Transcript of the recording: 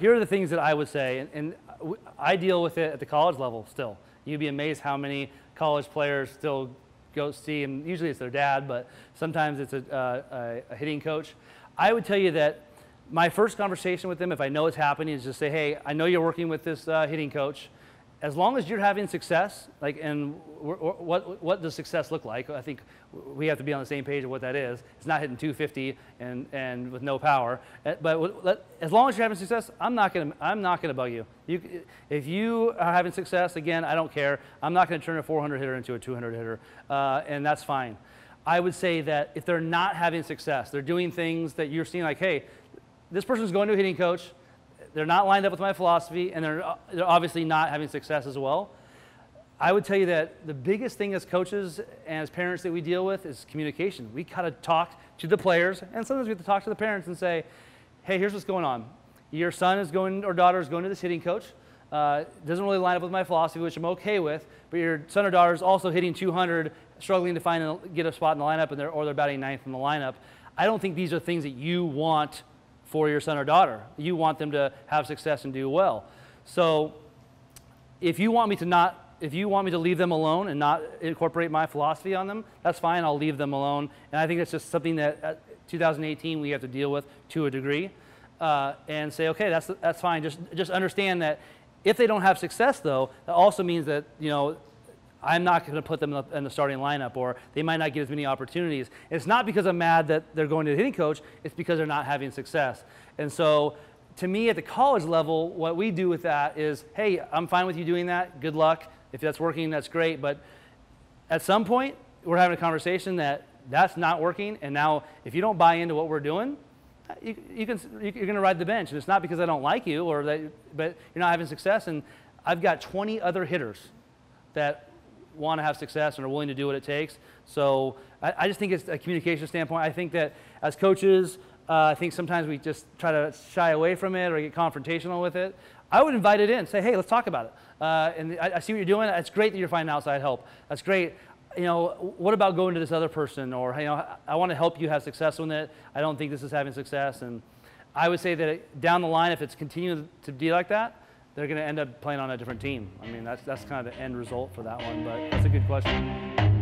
here are the things that I would say, and I deal with it at the college level still. You'd be amazed how many college players still go see, and usually it's their dad, but sometimes it's a hitting coach. I would tell you that my first conversation with them, if I know it's happening, is just say, hey, I know you're working with this hitting coach. As long as you're having success, like, and what does success look like? I think we have to be on the same page of what that is. It's not hitting 250 and with no power. But as long as you're having success, I'm not gonna bug you. If you are having success, again, I don't care. I'm not gonna turn a 400 hitter into a 200 hitter, and that's fine. I would say that if they're not having success, they're doing things that you're seeing like, hey, this person's going to a hitting coach. They're not lined up with my philosophy, and they're obviously not having success as well. I would tell you that the biggest thing as coaches and as parents that we deal with is communication. We gotta talk to the players, and sometimes we have to talk to the parents and say, hey, here's what's going on. Your son is going, or daughter is going to this hitting coach. Doesn't really line up with my philosophy, which I'm okay with, but your son or daughter is also hitting 200, struggling to get a spot in the lineup, or they're batting ninth in the lineup. I don't think these are things that you want for your son or daughter. You want them to have success and do well. So if you want me to leave them alone and not incorporate my philosophy on them, that's fine, I'll leave them alone. And I think that's just something that 2018 we have to deal with to a degree, and say, okay, that's fine. Just understand that if they don't have success though, that also means that, you know, I'm not going to put them in the starting lineup, or they might not get as many opportunities. It's not because I'm mad that they're going to the hitting coach, it's because they're not having success. And so to me at the college level, what we do with that is, hey, I'm fine with you doing that, good luck. If that's working, that's great. But at some point, we're having a conversation that that's not working, and now if you don't buy into what we're doing, you're going to ride the bench. And it's not because I don't like you, but you're not having success. And I've got 20 other hitters that want to have success and are willing to do what it takes. So I just think it's a communication standpoint. I think that as coaches, I think sometimes we just try to shy away from it or get confrontational with it. I would invite it in, say, hey, let's talk about it. And I see what you're doing. It's great that you're finding outside help. That's great. You know, what about going to this other person? Or, you know, I want to help you have success with it. I don't think this is having success. And I would say that down the line, if it's continuing to be like that, they're going to end up playing on a different team. I mean, that's kind of the end result for that one, but that's a good question.